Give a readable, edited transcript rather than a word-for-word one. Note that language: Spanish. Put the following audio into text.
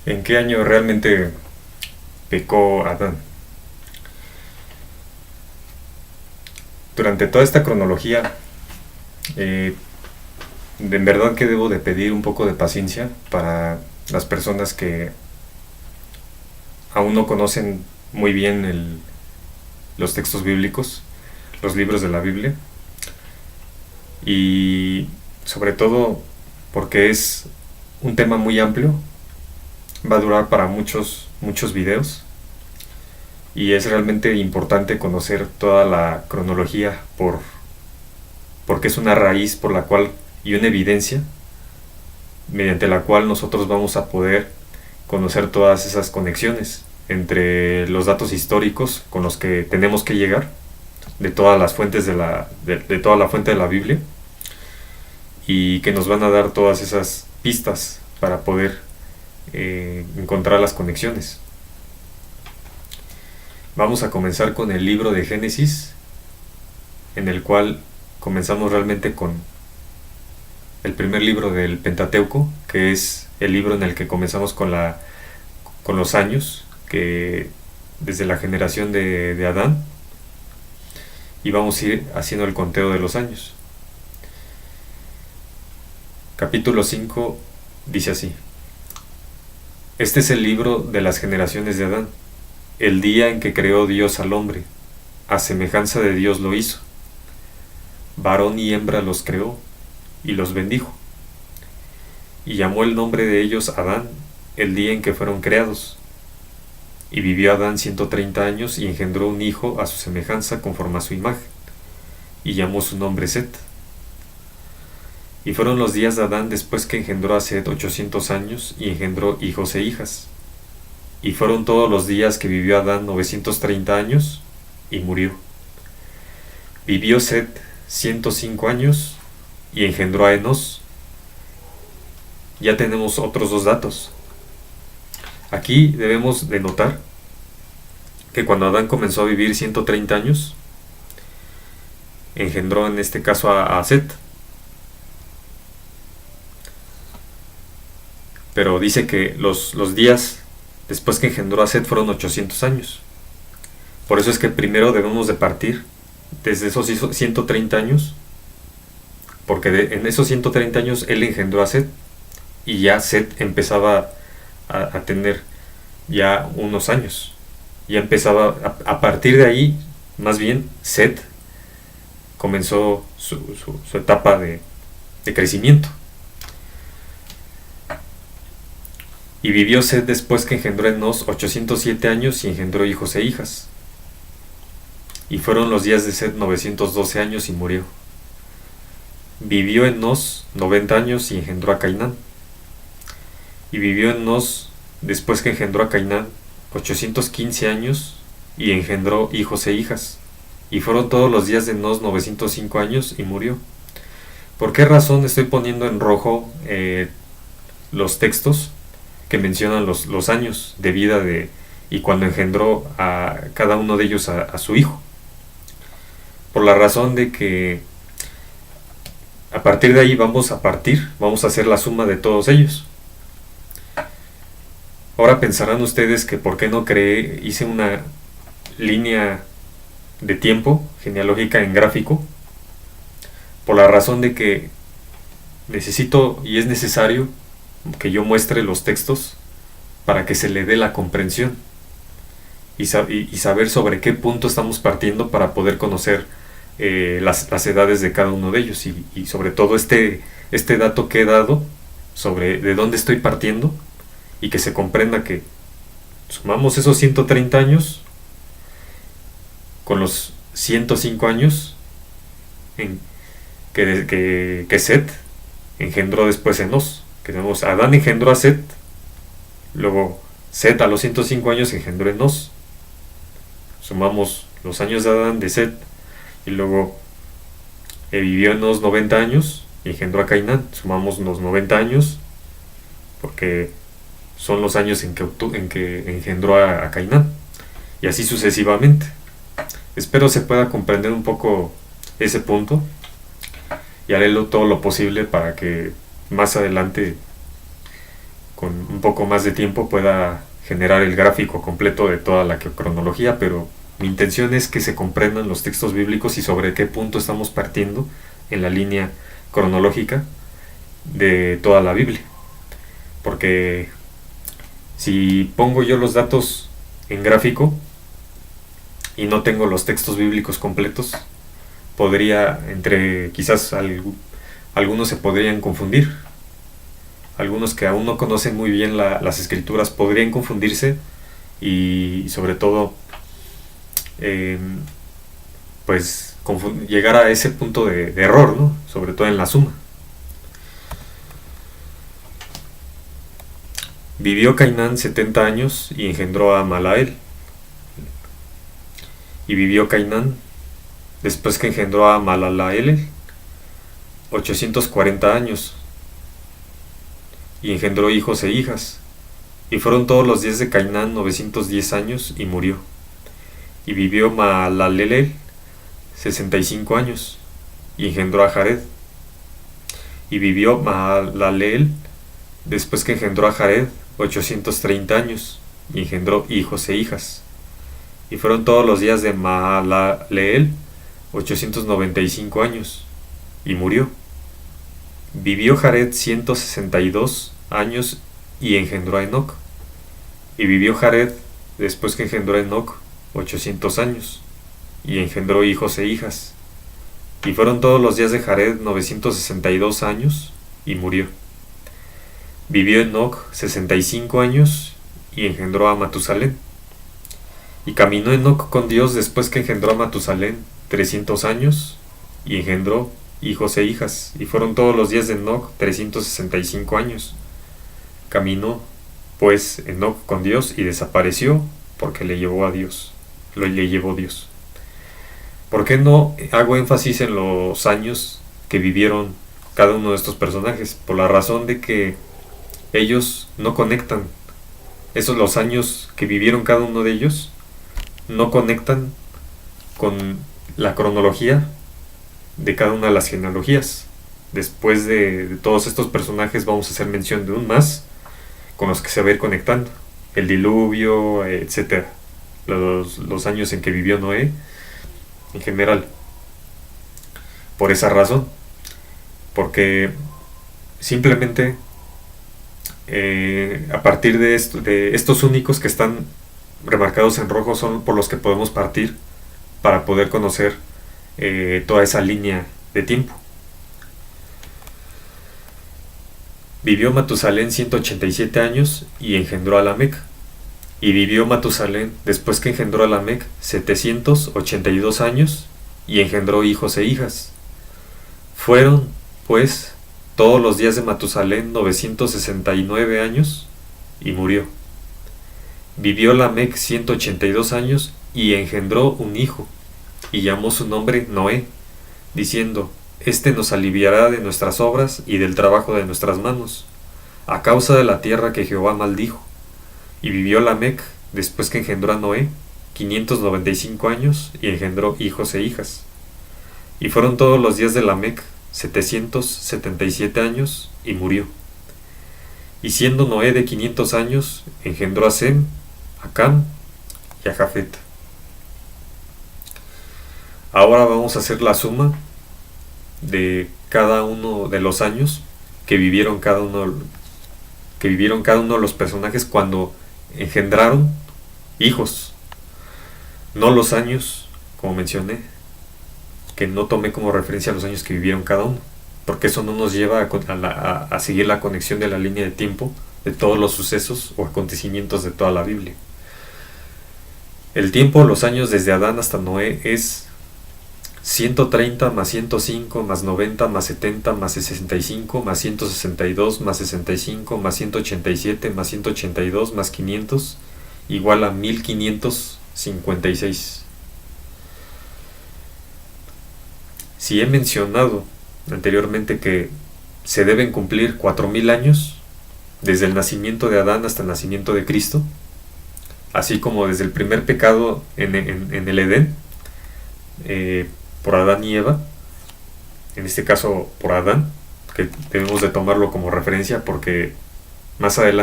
¿En qué año realmente pecó Adán? Durante toda esta cronología, eh, en verdad que debo de pedir un poco de paciencia para las personas que aún no conocen muy bien los textos bíblicos, los libros de la Biblia, y sobre todo porque es un tema muy amplio, va a durar para muchos videos, y es realmente importante conocer toda la cronología porque es una raíz por la cual y una evidencia mediante la cual nosotros vamos a poder conocer todas esas conexiones entre los datos históricos con los que tenemos que llegar de todas las fuentes de toda la fuente de la Biblia, y que nos van a dar todas esas pistas para poder encontrar las conexiones. Vamos a comenzar con el libro de Génesis, en el cual comenzamos realmente con el primer libro del Pentateuco, que es el libro en el que comenzamos con los años, que desde la generación de Adán, y vamos a ir haciendo el conteo de los años. Capítulo 5 dice así: Este es el libro de las generaciones de Adán, el día en que creó Dios al hombre, a semejanza de Dios lo hizo. Varón y hembra los creó, y los bendijo. Y llamó el nombre de ellos Adán el día en que fueron creados. Y vivió Adán 130 años y engendró un hijo a su semejanza conforme a su imagen, y llamó su nombre Set. Y fueron los días de Adán después que engendró a Set 800 años y engendró hijos e hijas. Y fueron todos los días que vivió Adán 930 años y murió. Vivió Set 105 años y engendró a Enos. Ya tenemos otros dos datos. Aquí debemos de notar que cuando Adán comenzó a vivir 130 años, engendró en este caso a Set. Pero dice que los días después que engendró a Set fueron 800 años. Por eso es que primero debemos de partir desde esos 130 años, porque en esos 130 años él engendró a Set, y ya Set empezaba a tener ya unos años. Ya empezaba, a partir de ahí, más bien, Set comenzó su etapa de crecimiento. Y vivió Set después que engendró Enos 807 años y engendró hijos e hijas. Y fueron los días de Set 912 años y murió. Vivió Enos 90 años y engendró a Cainán. Y vivió Enos después que engendró a Cainán 815 años y engendró hijos e hijas. Y fueron todos los días de Enos 905 años y murió. ¿Por qué razón estoy poniendo en rojo los textos que mencionan los años de vida y cuando engendró a cada uno de ellos a su hijo? Por la razón de que a partir de ahí vamos a hacer la suma de todos ellos. Ahora pensarán ustedes que por qué no hice una línea de tiempo genealógica en gráfico. Por la razón de que necesito y es necesario que yo muestre los textos para que se le dé la comprensión y saber sobre qué punto estamos partiendo para poder conocer las edades de cada uno de ellos, y sobre todo este dato que he dado sobre de dónde estoy partiendo, y que se comprenda que sumamos esos 130 años con los 105 años que Set engendró después Enos. Que tenemos, Adán engendró a Set, luego Set a los 105 años engendró Enos, sumamos los años de Adán, de Set, y luego vivió Enos 90 años y engendró a Cainán, sumamos los 90 años porque son los años en que engendró a Cainán, y así sucesivamente. Espero se pueda comprender un poco ese punto, y haré todo lo posible para que más adelante con un poco más de tiempo pueda generar el gráfico completo de toda la cronología, pero mi intención es que se comprendan los textos bíblicos y sobre qué punto estamos partiendo en la línea cronológica de toda la Biblia. Porque si pongo yo los datos en gráfico y no tengo los textos bíblicos completos, podría, quizás algunos se podrían confundir. Algunos que aún no conocen muy bien las escrituras podrían confundirse y sobre todo pues llegar a ese punto de error, ¿no? Sobre todo en la suma. Vivió Cainán 70 años y engendró a Malael. Y vivió Cainán, después que engendró a Malalael, 840 años, y engendró hijos e hijas. Y fueron todos los días de Cainán 910 años, y murió. Y vivió Mahalaleel 65 años, y engendró a Jared. Y vivió Mahalaleel, después que engendró a Jared, 830 años, y engendró hijos e hijas. Y fueron todos los días de Mahalaleel 895 años, y murió. Vivió Jared 162 años, y engendró a Enoc. Y vivió Jared, después que engendró a Enoc, 800 años, y engendró hijos e hijas. Y fueron todos los días de Jared 962 años, y murió. Vivió Enoc 65 años, y engendró a Matusalén. Y caminó Enoc con Dios después que engendró a Matusalén 300 años, y engendró hijos e hijas. Y fueron todos los días de Enoc 365 años. Caminó pues Enoc con Dios y desapareció porque le llevó Dios. ¿Por qué no hago énfasis en los años que vivieron cada uno de estos personajes? Por la razón de que ellos no conectan. Los años que vivieron cada uno de ellos no conectan con la cronología de cada una de las genealogías. Después de todos estos personajes vamos a hacer mención de un más con los que se va a ir conectando: el diluvio, etcétera, los años en que vivió Noé en general. Por esa razón, porque simplemente a partir de estos únicos que están remarcados en rojo son por los que podemos partir para poder conocer toda esa línea de tiempo. Vivió Matusalén 187 años y engendró a Lamec. Y vivió Matusalén, después que engendró a Lamec, 782 años y engendró hijos e hijas. Fueron, pues, todos los días de Matusalén 969 años y murió. Vivió Lamec 182 años y engendró un hijo, y llamó su nombre Noé, diciendo: Este nos aliviará de nuestras obras y del trabajo de nuestras manos, a causa de la tierra que Jehová maldijo. Y vivió Lamec, después que engendró a Noé, 595 años, y engendró hijos e hijas. Y fueron todos los días de Lamec 777 años, y murió. Y siendo Noé de 500 años, engendró a Sem, a Cam y a Jafet. Ahora vamos a hacer la suma de cada uno de los años que vivieron cada uno de los personajes cuando engendraron hijos. No los años, como mencioné, que no tomé como referencia los años que vivieron cada uno, porque eso no nos lleva a seguir la conexión de la línea de tiempo de todos los sucesos o acontecimientos de toda la Biblia. El tiempo, los años desde Adán hasta Noé es 130 más 105 más 90 más 70 más 65 más 162 más 65 más 187 más 182 más 500 igual a 1556. Si he mencionado anteriormente que se deben cumplir 4000 años desde el nacimiento de Adán hasta el nacimiento de Cristo, así como desde el primer pecado en el Edén, por Adán y Eva, en este caso por Adán, que debemos de tomarlo como referencia porque más adelante